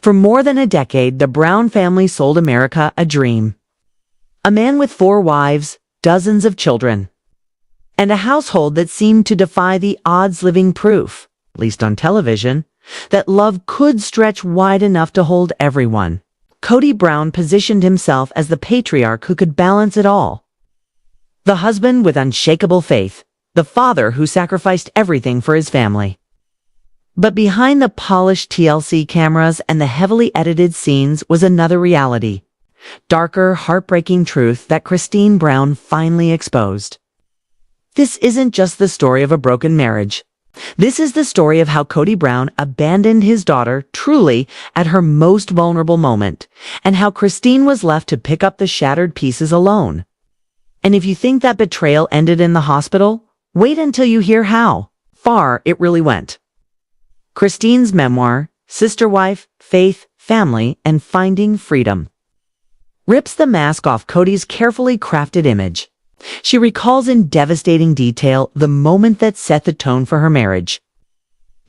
For more than a decade, the Brown family sold America a dream. A man with 4 wives, dozens of children, and a household that seemed to defy the odds, living proof, at least on television, that love could stretch wide enough to hold everyone. Cody Brown positioned himself as the patriarch who could balance it all. The husband with unshakable faith, the father who sacrificed everything for his family. But behind the polished TLC cameras and the heavily edited scenes was another reality. Darker, heartbreaking truth that Christine Brown finally exposed. This isn't just the story of a broken marriage. This is the story of how Cody Brown abandoned his daughter truly at her most vulnerable moment, and how Christine was left to pick up the shattered pieces alone. And if you think that betrayal ended in the hospital, wait until you hear how far it really went. Christine's memoir, Sister Wife, Faith, Family, and Finding Freedom, rips the mask off Cody's carefully crafted image. She recalls in devastating detail the moment that set the tone for her marriage.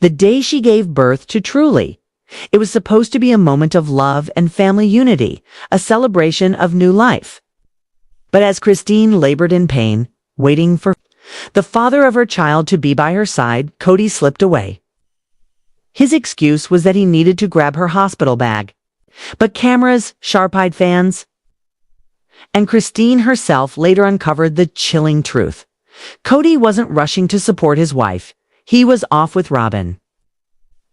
The day she gave birth to Truly. It was supposed to be a moment of love and family unity, a celebration of new life. But as Christine labored in pain, waiting for the father of her child to be by her side, Cody slipped away. His excuse was that he needed to grab her hospital bag. But cameras, sharp-eyed fans, and Christine herself later uncovered the chilling truth. Cody wasn't rushing to support his wife. He was off with Robyn,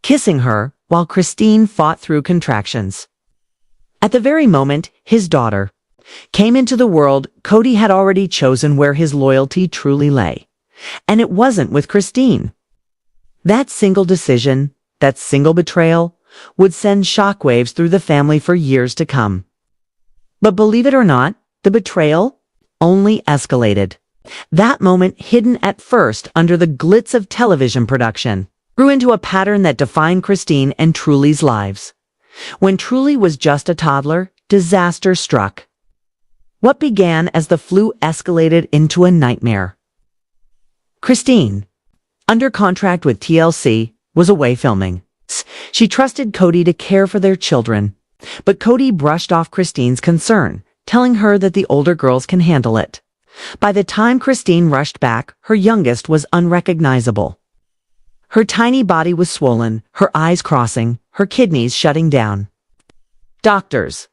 kissing her while Christine fought through contractions. At the very moment his daughter came into the world, Cody had already chosen where his loyalty truly lay. And it wasn't with Christine. That single decision, that single betrayal, would send shockwaves through the family for years to come. But believe it or not, the betrayal only escalated. That moment, hidden at first under the glitz of television production, grew into a pattern that defined Christine and Truly's lives. When Truly was just a toddler, disaster struck. What began as the flu escalated into a nightmare. Christine, under contract with TLC, was away filming. She trusted Cody to care for their children, but Cody brushed off Christine's concern, telling her that the older girls can handle it. By the time Christine rushed back, her youngest was unrecognizable. Her tiny body was swollen, her eyes crossing, her kidneys shutting down. Doctors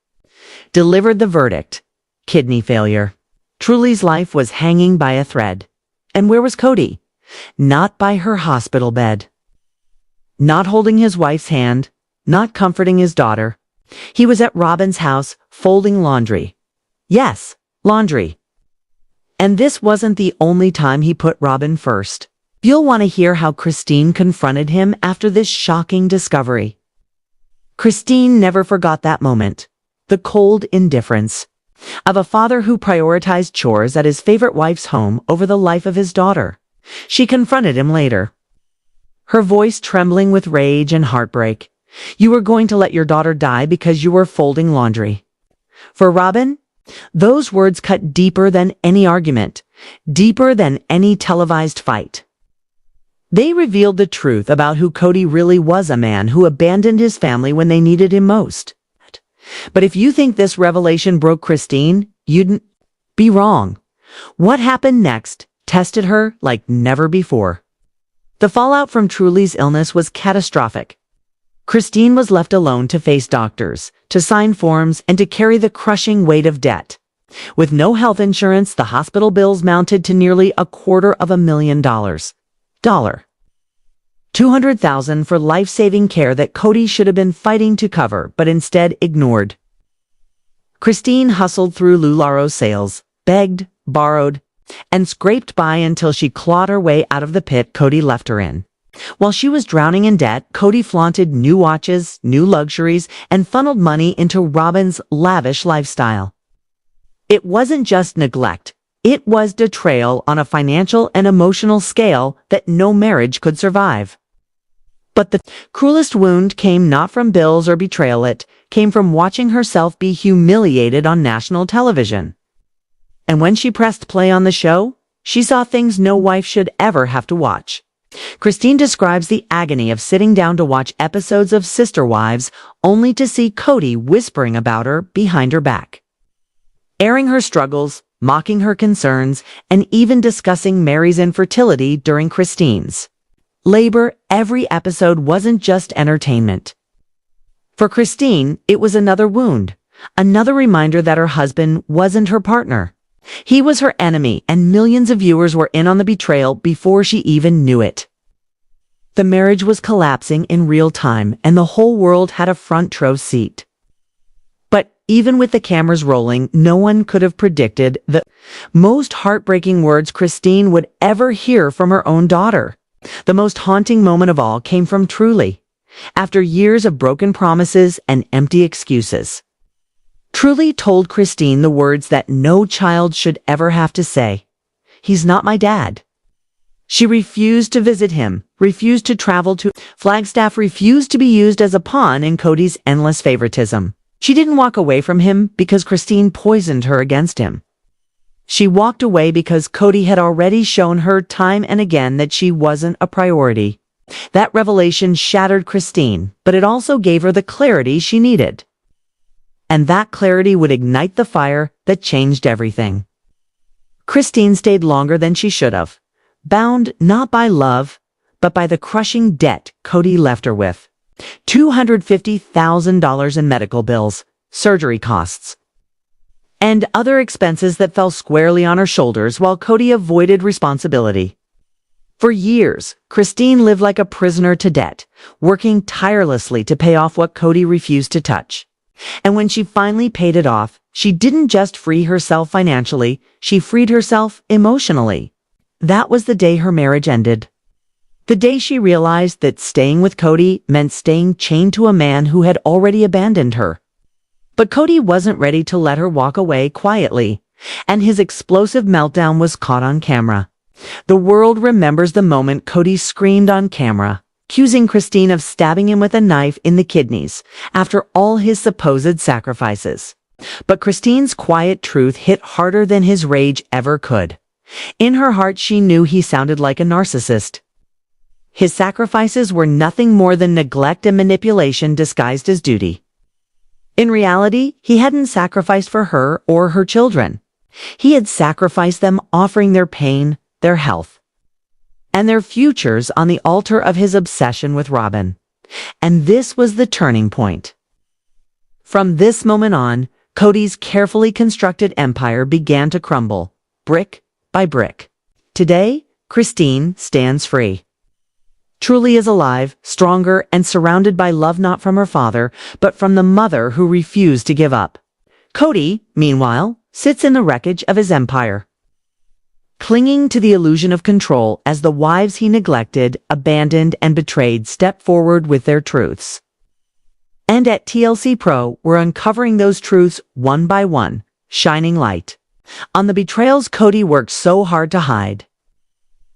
delivered the verdict: kidney failure. Truly's life was hanging by a thread. And where was Cody? Not by her hospital bed. Not holding his wife's hand, not comforting his daughter. He was at Robyn's house, folding laundry. Yes, laundry. And this wasn't the only time he put Robyn first. You'll want to hear how Christine confronted him after this shocking discovery. Christine never forgot that moment. The cold indifference of a father who prioritized chores at his favorite wife's home over the life of his daughter. She confronted him later, her voice trembling with rage and heartbreak. You were going to let your daughter die because you were folding laundry. For Robyn, those words cut deeper than any argument, deeper than any televised fight. They revealed the truth about who Cody really was, a man who abandoned his family when they needed him most. But if you think this revelation broke Christine, you'd be wrong. What happened next tested her like never before. The fallout from Truly's illness was catastrophic. Christine was left alone to face doctors, to sign forms, and to carry the crushing weight of debt. With no health insurance, the hospital bills mounted to nearly $250,000. $200,000 for life-saving care that Cody should have been fighting to cover, but instead ignored. Christine hustled through LuLaRoe's sales, begged, borrowed, and scraped by until she clawed her way out of the pit Cody left her in. While she was drowning in debt, Cody flaunted new watches, new luxuries, and funneled money into Robyn's lavish lifestyle. It wasn't just neglect. It was betrayal on a financial and emotional scale that no marriage could survive. But the cruelest wound came not from bills or betrayal, it came from watching herself be humiliated on national television. And when she pressed play on the show, she saw things no wife should ever have to watch. Christine describes the agony of sitting down to watch episodes of Sister Wives only to see Cody whispering about her behind her back, airing her struggles, mocking her concerns, and even discussing Mary's infertility during Christine's labor. Every episode wasn't just entertainment. For Christine, it was another wound, another reminder that her husband wasn't her partner. He was her enemy, and millions of viewers were in on the betrayal before she even knew it. The marriage was collapsing in real time, and the whole world had a front row seat. But even with the cameras rolling, no one could have predicted the most heartbreaking words Christine would ever hear from her own daughter. The most haunting moment of all came from Truly, after years of broken promises and empty excuses. Truly told Christine the words that no child should ever have to say. "He's not my dad." She refused to visit him, refused to travel to Flagstaff, refused to be used as a pawn in Cody's endless favoritism. She didn't walk away from him because Christine poisoned her against him. She walked away because Cody had already shown her time and again that she wasn't a priority. That revelation shattered Christine, but it also gave her the clarity she needed. And that clarity would ignite the fire that changed everything. Christine stayed longer than she should have, bound not by love, but by the crushing debt Cody left her with. $250,000 in medical bills, surgery costs, and other expenses that fell squarely on her shoulders while Cody avoided responsibility. For years, Christine lived like a prisoner to debt, working tirelessly to pay off what Cody refused to touch. And when she finally paid it off, she didn't just free herself financially, she freed herself emotionally. That was the day her marriage ended. The day she realized that staying with Cody meant staying chained to a man who had already abandoned her. But Cody wasn't ready to let her walk away quietly, and his explosive meltdown was caught on camera. The world remembers the moment Cody screamed on camera, accusing Christine of stabbing him with a knife in the kidneys after all his supposed sacrifices. But Christine's quiet truth hit harder than his rage ever could. In her heart, she knew he sounded like a narcissist. His sacrifices were nothing more than neglect and manipulation disguised as duty. In reality, he hadn't sacrificed for her or her children. He had sacrificed them, offering their pain, their health, and their futures on the altar of his obsession with Robyn. And this was the turning point. From this moment on, Cody's carefully constructed empire began to crumble, brick by brick. Today, Christine stands free. Truly is alive, stronger, and surrounded by love not from her father, but from the mother who refused to give up. Cody, meanwhile, sits in the wreckage of his empire, clinging to the illusion of control as the wives he neglected, abandoned, and betrayed step forward with their truths. And at TLC Pro, we're uncovering those truths one by one, shining light on the betrayals Cody worked so hard to hide.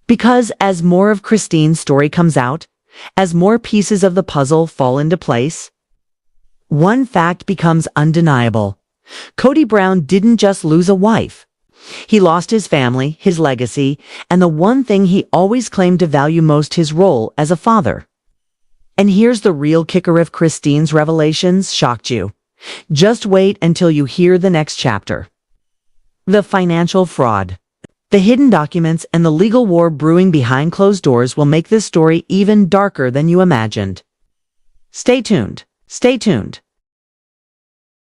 Because as more of Christine's story comes out, as more pieces of the puzzle fall into place, one fact becomes undeniable. Cody Brown didn't just lose a wife. He lost his family, his legacy, and the one thing he always claimed to value most, his role as a father. And here's the real kicker: if Christine's revelations shocked you, just wait until you hear the next chapter. The financial fraud, the hidden documents, and the legal war brewing behind closed doors will make this story even darker than you imagined. Stay tuned. Stay tuned.